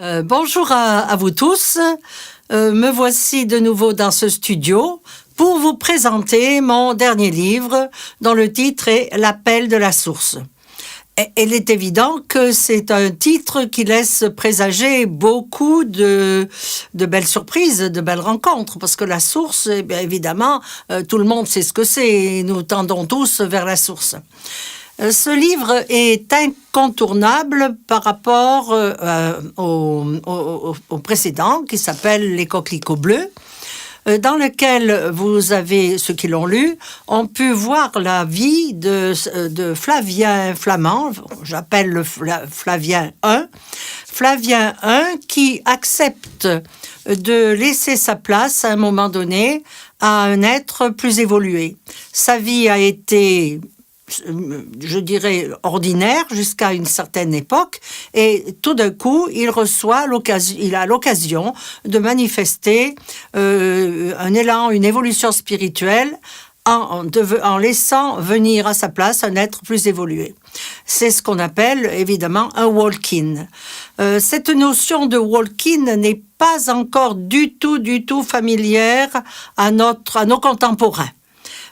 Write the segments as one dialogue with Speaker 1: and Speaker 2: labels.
Speaker 1: Bonjour à vous tous. Me voici de nouveau dans ce studio pour vous présenter mon dernier livre dont le titre est L'appel de la source. Il est évident que c'est un titre qui laisse présager beaucoup de belles surprises, de belles rencontres, parce que la source, eh bien, évidemment, tout le monde sait ce que c'est et nous tendons tous vers la source. Ce livre est incontournable par rapport au précédent qui s'appelle Les coquelicots bleus, dans lequel vous avez, ceux qui l'ont lu, ont pu voir la vie de Flavien Flamand, j'appelle le Flavien I. Flavien I qui accepte de laisser sa place à un moment donné à un être plus évolué. Sa vie a été, je dirais, ordinaire jusqu'à une certaine époque, et tout d'un coup, il a l'occasion de manifester un élan, une évolution spirituelle en laissant venir à sa place un être plus évolué. C'est ce qu'on appelle évidemment un walk-in. Cette notion de walk-in n'est pas encore du tout familière à nos contemporains.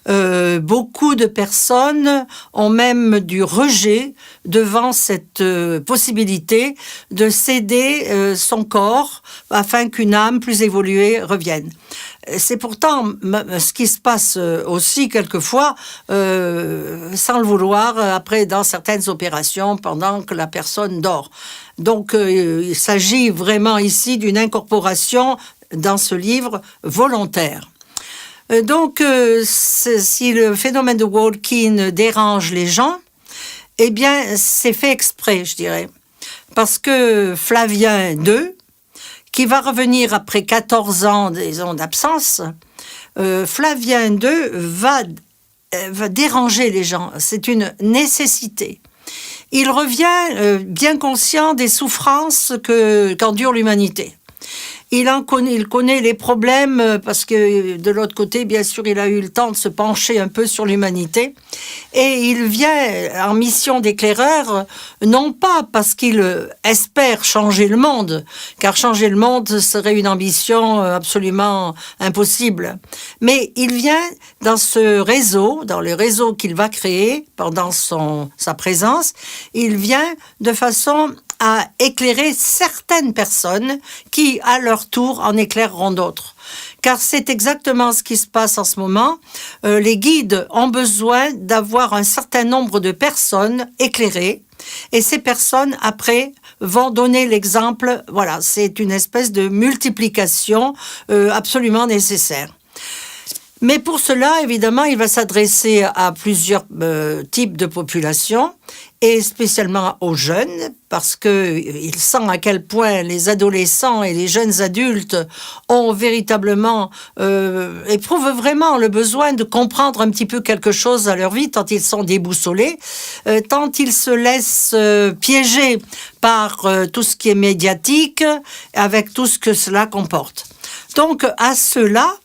Speaker 1: Beaucoup de personnes ont même du rejet devant cette possibilité de céder son corps afin qu'une âme plus évoluée revienne. C'est pourtant ce qui se passe aussi quelquefois, sans le vouloir, après dans certaines opérations pendant que la personne dort. Donc il s'agit vraiment ici d'une incorporation dans ce livre volontaire. Donc, si le phénomène de walk-in dérange les gens, eh bien, c'est fait exprès, je dirais. Parce que Flavien II, qui va revenir après 14 ans, disons, d'absence, Flavien II va déranger les gens. C'est une nécessité. Il revient bien conscient des souffrances qu'endure l'humanité. Il connaît les problèmes parce que de l'autre côté, bien sûr, il a eu le temps de se pencher un peu sur l'humanité. Et il vient en mission d'éclaireur, non pas parce qu'il espère changer le monde, car changer le monde serait une ambition absolument impossible. Mais il vient dans ce réseau, dans le réseau qu'il va créer pendant sa présence, il vient de façon à éclairer certaines personnes qui, à leur tour, en éclaireront d'autres. Car c'est exactement ce qui se passe en ce moment. Les guides ont besoin d'avoir un certain nombre de personnes éclairées, et ces personnes, après, vont donner l'exemple. Voilà, c'est une espèce de multiplication absolument nécessaire. Mais pour cela, évidemment, il va s'adresser à plusieurs types de populations, et spécialement aux jeunes, parce qu'il sent à quel point les adolescents et les jeunes adultes ont véritablement, éprouvent vraiment le besoin de comprendre un petit peu quelque chose à leur vie, tant ils sont déboussolés, tant ils se laissent piéger par tout ce qui est médiatique, avec tout ce que cela comporte. Donc, à ceux-là,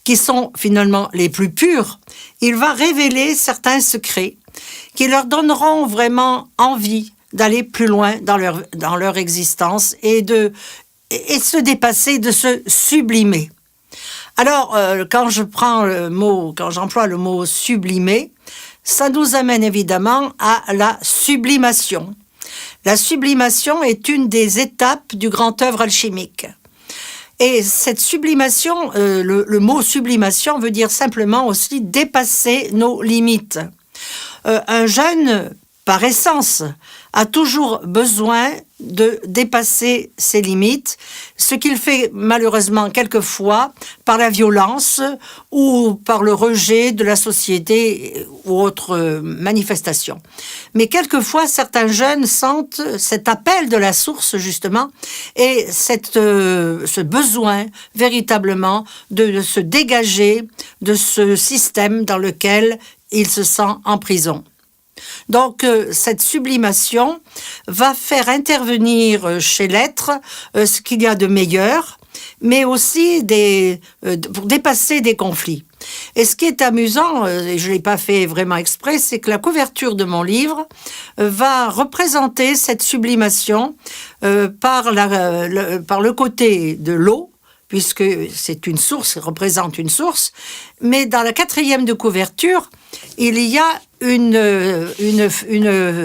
Speaker 1: qui sont finalement les plus purs, il va révéler certains secrets qui leur donneront vraiment envie d'aller plus loin dans leur existence et de se dépasser, de se sublimer. Alors, quand j'emploie le mot sublimer, ça nous amène évidemment à la sublimation. La sublimation est une des étapes du grand œuvre alchimique. Et cette sublimation, le mot sublimation veut dire simplement aussi dépasser nos limites. Un jeune, par essence, a toujours besoin de dépasser ses limites, ce qu'il fait malheureusement quelquefois par la violence ou par le rejet de la société ou autres manifestations. Mais quelquefois, certains jeunes sentent cet appel de la source, justement, et ce besoin véritablement de se dégager de ce système dans lequel il se sent en prison. Donc, cette sublimation va faire intervenir chez l'être ce qu'il y a de meilleur mais aussi pour dépasser des conflits. Et ce qui est amusant, et je ne l'ai pas fait vraiment exprès, c'est que la couverture de mon livre va représenter cette sublimation par le côté de l'eau, puisque c'est une source, représente une source, mais dans la 4e de couverture, il y a une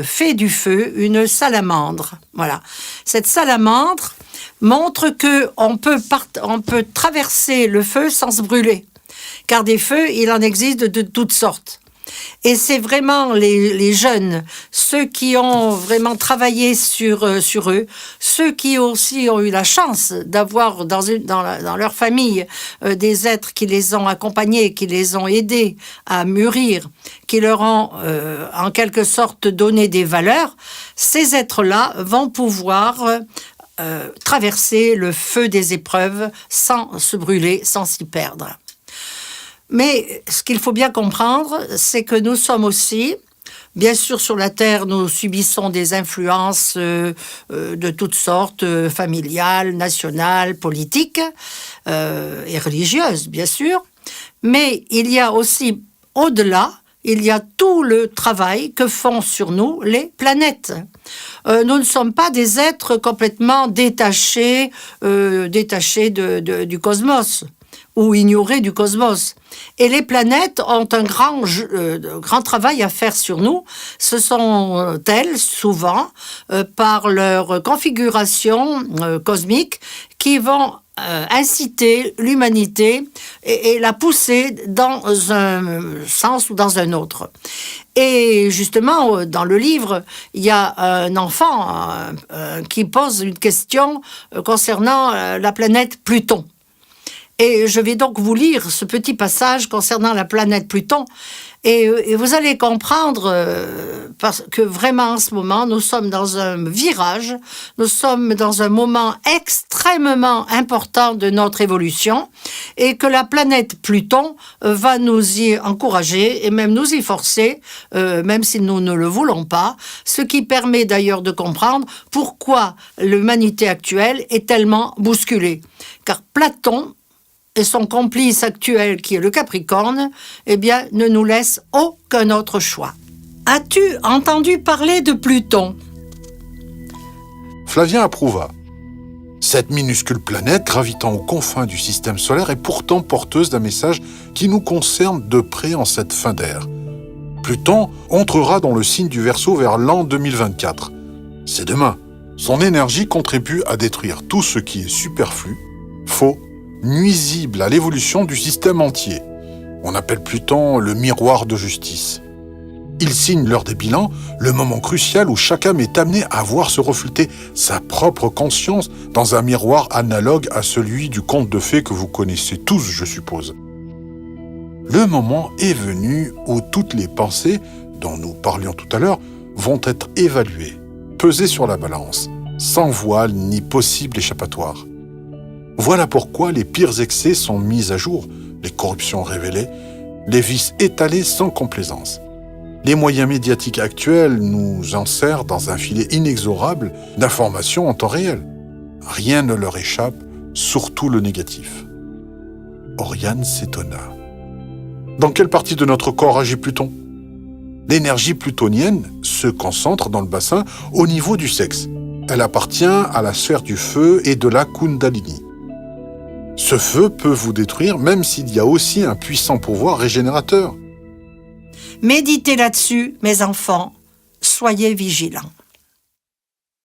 Speaker 1: fée du feu, une salamandre. Voilà. Cette salamandre montre qu'on peut traverser le feu sans se brûler, car des feux, il en existe de toutes sortes. Et c'est vraiment les jeunes, ceux qui ont vraiment travaillé sur eux, ceux qui aussi ont eu la chance d'avoir dans leur famille des êtres qui les ont accompagnés, qui les ont aidés à mûrir, qui leur ont en quelque sorte donné des valeurs. Ces êtres-là vont pouvoir traverser le feu des épreuves sans se brûler, sans s'y perdre. Mais ce qu'il faut bien comprendre, c'est que nous sommes aussi, bien sûr sur la Terre, nous subissons des influences de toutes sortes, familiales, nationales, politiques et religieuses, bien sûr. Mais il y a aussi, au-delà, il y a tout le travail que font sur nous les planètes. Nous ne sommes pas des êtres complètement détachés du cosmos ou ignorés du cosmos. Et les planètes ont un grand travail à faire sur nous. Ce sont elles, souvent, par leur configuration cosmique, qui vont inciter l'humanité et la pousser dans un sens ou dans un autre. Et justement, dans le livre, il y a un enfant qui pose une question concernant la planète Pluton. Et je vais donc vous lire ce petit passage concernant la planète Pluton. Et vous allez comprendre parce que vraiment en ce moment, nous sommes dans un virage, nous sommes dans un moment extrêmement important de notre évolution et que la planète Pluton va nous y encourager et même nous y forcer, même si nous ne le voulons pas, ce qui permet d'ailleurs de comprendre pourquoi l'humanité actuelle est tellement bousculée. Car Platon et son complice actuel, qui est le Capricorne, eh bien, ne nous laisse aucun autre choix. As-tu entendu parler de Pluton ?
Speaker 2: Flavien approuva. Cette minuscule planète, gravitant aux confins du système solaire, est pourtant porteuse d'un message qui nous concerne de près en cette fin d'ère. Pluton entrera dans le signe du Verseau vers l'an 2024. C'est demain. Son énergie contribue à détruire tout ce qui est superflu, faux, nuisible à l'évolution du système entier. On appelle Pluton le miroir de justice. Il signe l'heure des bilans, le moment crucial où chaque âme est amenée à voir se refléter sa propre conscience dans un miroir analogue à celui du conte de fées que vous connaissez tous, je suppose. Le moment est venu où toutes les pensées, dont nous parlions tout à l'heure, vont être évaluées, pesées sur la balance, sans voile ni possible échappatoire. Voilà pourquoi les pires excès sont mis à jour, les corruptions révélées, les vices étalés sans complaisance. Les moyens médiatiques actuels nous enserrent dans un filet inexorable d'informations en temps réel. Rien ne leur échappe, surtout le négatif. Oriane s'étonna. Dans quelle partie de notre corps agit Pluton ? L'énergie plutonienne se concentre dans le bassin au niveau du sexe. Elle appartient à la sphère du feu et de la Kundalini. Ce feu peut vous détruire même s'il y a aussi un puissant pouvoir régénérateur.
Speaker 1: Méditez là-dessus, mes enfants, soyez vigilants.